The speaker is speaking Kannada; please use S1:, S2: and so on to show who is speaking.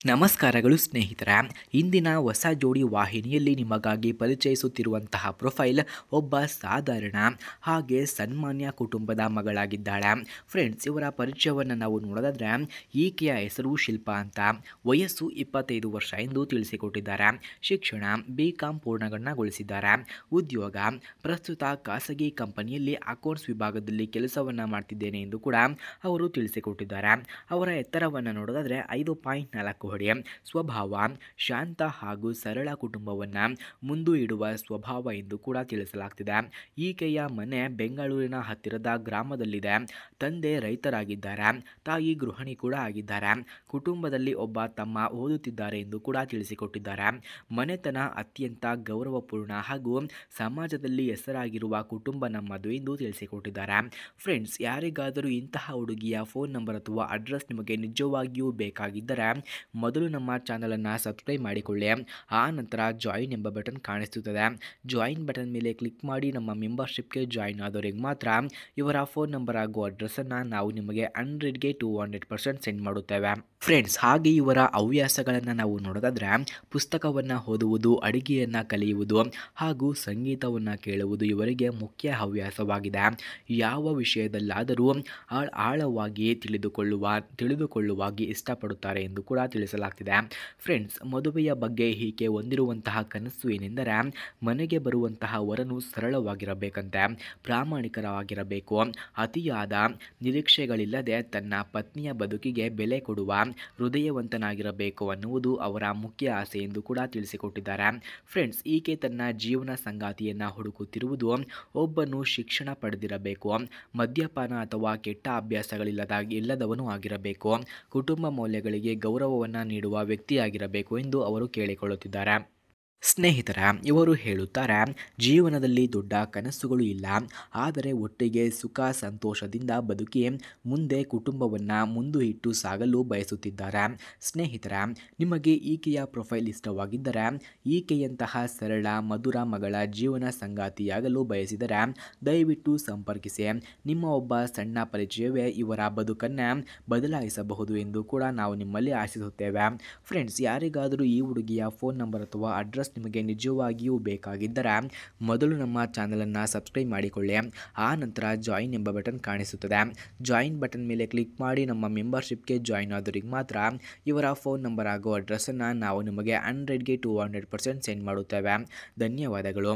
S1: ನಮಸ್ಕಾರಗಳು ಸ್ನೇಹಿತರೆ. ಇಂದಿನ ಹೊಸ ಜೋಡಿ ವಾಹಿನಿಯಲ್ಲಿ ನಿಮಗಾಗಿ ಪರಿಚಯಿಸುತ್ತಿರುವಂತಹ ಪ್ರೊಫೈಲ್ ಒಬ್ಬ ಸಾಧಾರಣ ಹಾಗೆ ಸನ್ಮಾನ್ಯ ಕುಟುಂಬದ ಮಗಳಾಗಿದ್ದಾಳೆ. ಫ್ರೆಂಡ್ಸ್, ಇವರ ಪರಿಚಯವನ್ನು ನಾವು ನೋಡೋದಾದರೆ ಈಕೆಯ ಹೆಸರು ಶಿಲ್ಪಾ ಅಂತ. ವಯಸ್ಸು 25 ವರ್ಷ ಎಂದು ತಿಳಿಸಿಕೊಟ್ಟಿದ್ದಾರೆ. ಶಿಕ್ಷಣ BCom ಪೂರ್ಣಗೊಳಿಸಿದ್ದಾರೆ. ಉದ್ಯೋಗ ಪ್ರಸ್ತುತ ಖಾಸಗಿ ಕಂಪನಿಯಲ್ಲಿ ಅಕೌಂಟ್ಸ್ ವಿಭಾಗದಲ್ಲಿ ಕೆಲಸವನ್ನು ಮಾಡ್ತಿದ್ದೇನೆ ಎಂದು ಕೂಡ ಅವರು ತಿಳಿಸಿಕೊಟ್ಟಿದ್ದಾರೆ. ಅವರ ಎತ್ತರವನ್ನು ನೋಡೋದಾದರೆ 5.4 ಅಡಿ. ಸ್ವಭಾವ ಶಾಂತ ಹಾಗೂ ಸರಳ, ಕುಟುಂಬವನ್ನು ಮುಂದು ಇಡುವ ಸ್ವಭಾವ ಎಂದು ಕೂಡ ತಿಳಿಸಲಾಗ್ತಿದೆ. ಈಕೆಯ ಮನೆ ಬೆಂಗಳೂರಿನ ಹತ್ತಿರದ ಗ್ರಾಮದಲ್ಲಿದೆ. ತಂದೆ ರೈತರಾಗಿದ್ದಾರೆ, ತಾಯಿ ಗೃಹಿಣಿ ಕೂಡ ಆಗಿದ್ದಾರೆ. ಕುಟುಂಬದಲ್ಲಿ ಒಬ್ಬ ತಮ್ಮ ಓದುತ್ತಿದ್ದಾರೆ ಎಂದು ಕೂಡ ತಿಳಿಸಿಕೊಟ್ಟಿದ್ದಾರೆ. ಮನೆತನ ಅತ್ಯಂತ ಗೌರವಪೂರ್ಣ ಹಾಗೂ ಸಮಾಜದಲ್ಲಿ ಹೆಸರಾಗಿರುವ ಕುಟುಂಬ ನಮ್ಮದು ಎಂದು ತಿಳಿಸಿಕೊಟ್ಟಿದ್ದಾರೆ. ಫ್ರೆಂಡ್ಸ್, ಯಾರಿಗಾದರೂ ಇಂತಹ ಹುಡುಗಿಯ ಫೋನ್ ನಂಬರ್ ಅಥವಾ ಅಡ್ರೆಸ್ ನಿಮಗೆ ನಿಜವಾಗಿಯೂ ಬೇಕಾಗಿದ್ದರೆ ಮೊದಲು ನಮ್ಮ ಚಾನಲನ್ನು ಸಬ್ಸ್ಕ್ರೈಬ್ ಮಾಡಿಕೊಳ್ಳಿ. ಆ ನಂತರ ಜಾಯಿನ್ ಎಂಬ ಬಟನ್ ಕಾಣಿಸುತ್ತದೆ. ಜಾಯಿನ್ ಬಟನ್ ಮೇಲೆ ಕ್ಲಿಕ್ ಮಾಡಿ ನಮ್ಮ ಮೆಂಬರ್ಶಿಪ್ಗೆ ಜಾಯಿನ್ ಆದವರಿಗೆ ಮಾತ್ರ ಇವರ ಫೋನ್ ನಂಬರ್ ಹಾಗೂ ಅಡ್ರೆಸ್ಸನ್ನು ನಾವು ನಿಮಗೆ 100ಗೆ 200% ಸೆಂಡ್ ಮಾಡುತ್ತೇವೆ. ಫ್ರೆಂಡ್ಸ್, ಹಾಗೆ ಇವರ ಹವ್ಯಾಸಗಳನ್ನು ನಾವು ನೋಡೋದಾದರೆ ಪುಸ್ತಕವನ್ನು ಓದುವುದು, ಅಡುಗೆಯನ್ನು ಕಲಿಯುವುದು ಹಾಗೂ ಸಂಗೀತವನ್ನು ಕೇಳುವುದು ಇವರಿಗೆ ಮುಖ್ಯ ಹವ್ಯಾಸವಾಗಿದೆ. ಯಾವ ವಿಷಯದಲ್ಲಾದರೂ ಆಳವಾಗಿ ತಿಳಿದುಕೊಳ್ಳುವಾಗಿ ಇಷ್ಟಪಡುತ್ತಾರೆ ಎಂದು ಕೂಡ ತಿಳಿಸಲಾಗ್ತಿದೆ. ಫ್ರೆಂಡ್ಸ್, ಮದುವೆಯ ಬಗ್ಗೆ ಈಕೆ ಹೊಂದಿರುವಂತಹ ಕನಸು ಏನೆಂದರೆ ಮನೆಗೆ ಬರುವಂತಹ ವರನು ಸರಳವಾಗಿರಬೇಕಂತೆ, ಪ್ರಾಮಾಣಿಕರಾಗಿರಬೇಕು, ಅತಿಯಾದ ನಿರೀಕ್ಷೆಗಳಿಲ್ಲದೆ ತನ್ನ ಪತ್ನಿಯ ಬದುಕಿಗೆ ಬೆಲೆ ಕೊಡುವ ಹೃದಯವಂತನಾಗಿರಬೇಕು ಅನ್ನುವುದು ಅವರ ಮುಖ್ಯ ಆಸೆ ಎಂದು ಕೂಡ ತಿಳಿಸಿಕೊಟ್ಟಿದ್ದಾರೆ. ಫ್ರೆಂಡ್ಸ್, ಈಕೆ ತನ್ನ ಜೀವನ ಸಂಗಾತಿಯನ್ನು ಹುಡುಕುತ್ತಿರುವುದು ಒಬ್ಬನು ಶಿಕ್ಷಣ ಪಡೆದಿರಬೇಕು, ಮದ್ಯಪಾನ ಅಥವಾ ಕೆಟ್ಟ ಅಭ್ಯಾಸಗಳಿಲ್ಲದವನು ಆಗಿರಬೇಕು, ಕುಟುಂಬ ಮೌಲ್ಯಗಳಿಗೆ ಗೌರವವನ್ನು ನೀಡುವ ವ್ಯಕ್ತಿಯಾಗಿರಬೇಕು ಎಂದು ಅವರು ಕೇಳಿಕೊಳ್ಳುತ್ತಿದ್ದಾರೆ. ಸ್ನೇಹಿತರ, ಇವರು ಹೇಳುತ್ತಾರೆ, ಜೀವನದಲ್ಲಿ ದೊಡ್ಡ ಕನಸುಗಳು ಇಲ್ಲ, ಆದರೆ ಒಟ್ಟಿಗೆ ಸುಖ ಸಂತೋಷದಿಂದ ಬದುಕಿ ಮುಂದೆ ಕುಟುಂಬವನ್ನು ಮುಂದು ಇಟ್ಟು ಸಾಗಲು ಬಯಸುತ್ತಿದ್ದಾರೆ. ಸ್ನೇಹಿತರ, ನಿಮಗೆ ಈಕೆಯ ಪ್ರೊಫೈಲ್ ಇಷ್ಟವಾಗಿದ್ದರೆ ಈಕೆಯಂತಹ ಸರಳ ಮಧುರ ಮಗಳ ಜೀವನ ಸಂಗಾತಿಯಾಗಲು ಬಯಸಿದರೆ ದಯವಿಟ್ಟು ಸಂಪರ್ಕಿಸಿ. ನಿಮ್ಮ ಒಬ್ಬ ಸಣ್ಣ ಪರಿಚಯವೇ ಇವರ ಬದುಕನ್ನು ಬದಲಾಯಿಸಬಹುದು ಎಂದು ಕೂಡ ನಾವು ನಿಮ್ಮಲ್ಲಿ ಆಶಿಸುತ್ತೇವೆ. ಫ್ರೆಂಡ್ಸ್, ಯಾರಿಗಾದರೂ ಈ ಹುಡುಗಿಯ ಫೋನ್ ನಂಬರ್ ಅಥವಾ ಅಡ್ರೆಸ್ ನಿಮಗೆ ನಿಜವಾಗಿಯೂ ಬೇಕಾಗಿದ್ದರೆ ಮೊದಲು ನಮ್ಮ ಚಾನಲನ್ನು ಸಬ್ಸ್ಕ್ರೈಬ್ ಮಾಡಿಕೊಳ್ಳಿ. ಆ ನಂತರ ಜಾಯಿನ್ ಎಂಬ ಬಟನ್ ಕಾಣಿಸುತ್ತದೆ. ಜಾಯಿನ್ ಬಟನ್ ಮೇಲೆ ಕ್ಲಿಕ್ ಮಾಡಿ ನಮ್ಮ ಮೆಂಬರ್ಶಿಪ್ಗೆ ಜಾಯಿನ್ ಆದವರಿಗೆ ಮಾತ್ರ ಇವರ ಫೋನ್ ನಂಬರ್ ಹಾಗೂ ಅಡ್ರೆಸ್ಸನ್ನು ನಾವು ನಿಮಗೆ 100ಗೆ 200% ಸೆಂಡ್ ಮಾಡುತ್ತೇವೆ. ಧನ್ಯವಾದಗಳು.